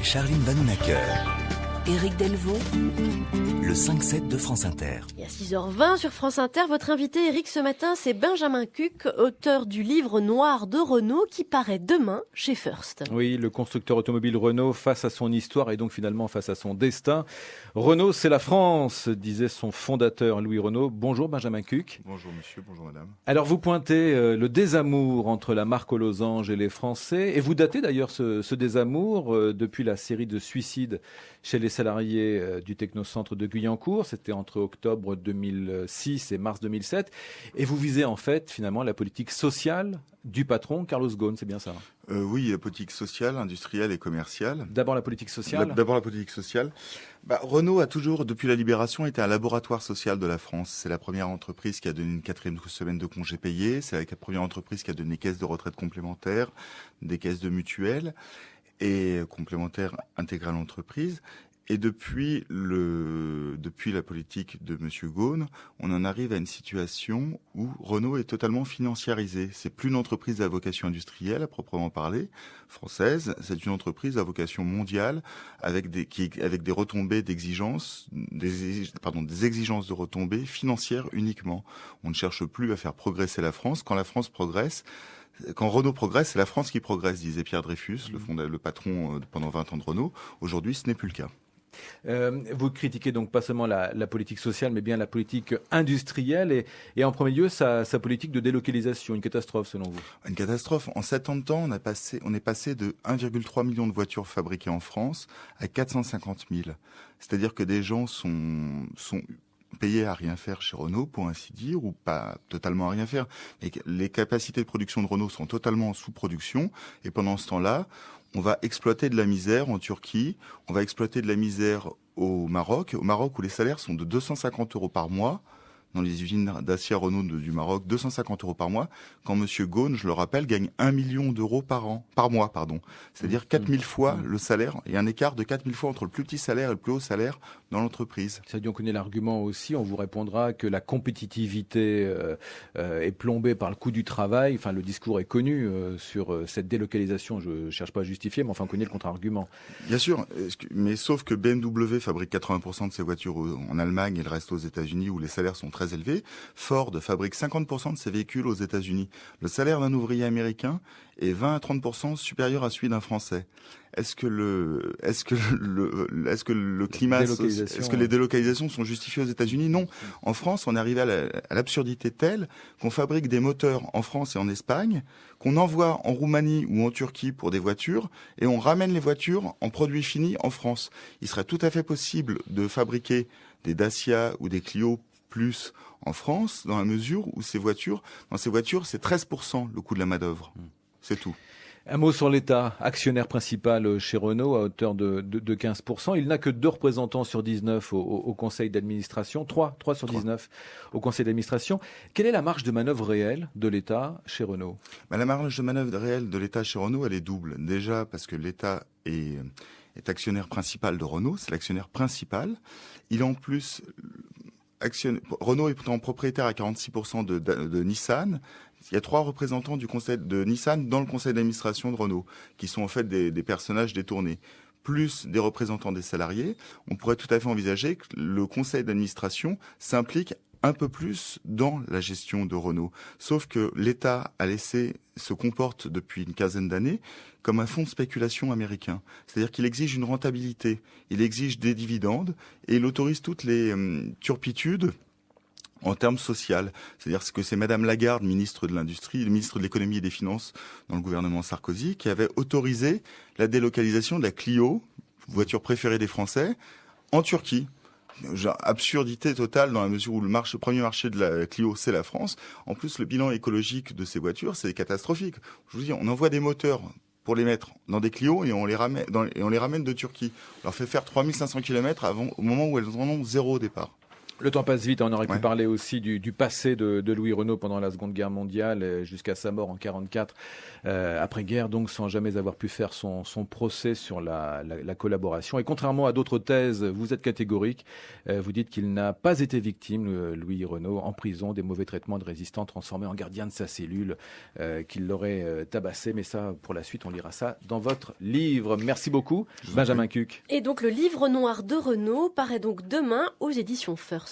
Charline Vanhoenacker. Éric Delvaux. Le 5-7 de France Inter. Et à 6h20 sur France Inter, votre invité Éric ce matin, c'est Benjamin Cuc, auteur du livre noir de Renault qui paraît demain chez First. Oui, le constructeur automobile Renault face à son histoire et donc finalement face à son destin. Renault, c'est la France, disait son fondateur Louis Renault. Bonjour Benjamin Cuc. Bonjour monsieur, bonjour madame. Alors vous pointez le désamour entre la marque aux losanges et les Français et vous datez d'ailleurs ce désamour depuis la série de suicides chez les salariés du Technocentre de Guyancourt. C'était entre octobre 2006 et mars 2007. Et vous visez en fait finalement la politique sociale du patron Carlos Ghosn, c'est bien ça? Oui, la politique sociale, industrielle et commerciale. D'abord la politique sociale. D'abord la politique sociale. Renault a toujours, depuis la Libération, été un laboratoire social de la France. C'est la première entreprise qui a donné une 4e semaine de congés payés. C'est la première entreprise qui a donné des caisses de retraite complémentaires, des caisses de mutuelles et complémentaires intégrées à l'entreprise. Et depuis la politique de Monsieur Ghosn, on en arrive à une situation où Renault est totalement financiarisé. C'est plus une entreprise à vocation industrielle, à proprement parler, française. C'est une entreprise à vocation mondiale, avec des retombées d'exigences, des exigences de retombées financières uniquement. On ne cherche plus à faire progresser la France. Quand Renault progresse, c'est la France qui progresse, disait Pierre Dreyfus, le patron pendant 20 ans de Renault. Aujourd'hui, ce n'est plus le cas. Vous critiquez donc pas seulement la politique sociale, mais bien la politique industrielle et en premier lieu sa politique de délocalisation. Une catastrophe selon vous? Une catastrophe. En 7 ans de temps, on est passé de 1,3 million de voitures fabriquées en France à 450 000. C'est-à-dire que des gens sont payés à rien faire chez Renault, pour ainsi dire, ou pas totalement à rien faire. Mais les capacités de production de Renault sont totalement en sous-production. Et pendant ce temps-là, on va exploiter de la misère en Turquie, on va exploiter de la misère au Maroc où les salaires sont de 250 € par mois, dans les usines Dacia Renault du Maroc, 250 € par mois, quand Monsieur Ghosn, je le rappelle, gagne 1 million d'euros par mois. C'est-à-dire 4000 fois le salaire. Il y a un écart de 4000 fois entre le plus petit salaire et le plus haut salaire dans l'entreprise. Ça dit, on connaît l'argument aussi, on vous répondra que la compétitivité est plombée par le coût du travail. Enfin, le discours est connu sur cette délocalisation, je ne cherche pas à justifier, mais enfin, on connaît le contre-argument. Bien sûr, mais sauf que BMW fabrique 80% de ses voitures en Allemagne et le reste aux États-Unis où les salaires sont très élevés. Ford fabrique 50% de ses véhicules aux États-Unis. Le salaire d'un ouvrier américain est 20 à 30% supérieur à celui d'un Français. Est-ce que les délocalisations sont justifiées aux États-Unis? Non. En France, on est arrivé à l'absurdité telle qu'on fabrique des moteurs en France et en Espagne, qu'on envoie en Roumanie ou en Turquie pour des voitures, et on ramène les voitures en produits finis en France. Il serait tout à fait possible de fabriquer des Dacia ou des Clio plus en France, dans la mesure où dans ces voitures, c'est 13% le coût de la main-d'œuvre. C'est tout. Un mot sur l'État, actionnaire principal chez Renault à hauteur de 15%. Il n'a que 2 représentants sur 19 au conseil d'administration, 3 sur 19 au conseil d'administration. Quelle est la marge de manœuvre réelle de l'État chez Renault? La marge de manœuvre réelle de l'État chez Renault, elle est double. Déjà parce que l'État est actionnaire principal de Renault, c'est l'actionnaire principal. Il est en plus... Renault est pourtant propriétaire à 46% de Nissan. Il y a 3 représentants du conseil de Nissan dans le conseil d'administration de Renault, qui sont en fait des personnages détournés, plus des représentants des salariés. On pourrait tout à fait envisager que le conseil d'administration s'implique un peu plus dans la gestion de Renault. Sauf que l'État se comporte depuis une quinzaine d'années comme un fonds de spéculation américain. C'est-à-dire qu'il exige une rentabilité, il exige des dividendes et il autorise toutes les turpitudes en termes sociaux. C'est-à-dire que c'est Madame Lagarde, ministre de l'Industrie, ministre de l'Économie et des Finances dans le gouvernement Sarkozy, qui avait autorisé la délocalisation de la Clio, voiture préférée des Français, en Turquie. Absurdité totale dans la mesure où le premier marché de la Clio, c'est la France. En plus, le bilan écologique de ces voitures, c'est catastrophique. Je vous dis, on envoie des moteurs pour les mettre dans des Clio et on les ramène de Turquie. On leur fait faire 3500 km au moment où elles en ont 0 au départ. Le temps passe vite, on aurait pu parler aussi du passé de Louis Renault pendant la Seconde Guerre mondiale jusqu'à sa mort en 1944, après-guerre, donc sans jamais avoir pu faire son procès sur la collaboration. Et contrairement à d'autres thèses, vous êtes catégorique, vous dites qu'il n'a pas été victime, Louis Renault, en prison, des mauvais traitements de résistants transformés en gardien de sa cellule, qu'il l'aurait tabassé, mais ça, pour la suite, on lira ça dans votre livre. Merci beaucoup, Benjamin Cuc. Et donc le livre noir de Renault paraît donc demain aux éditions First.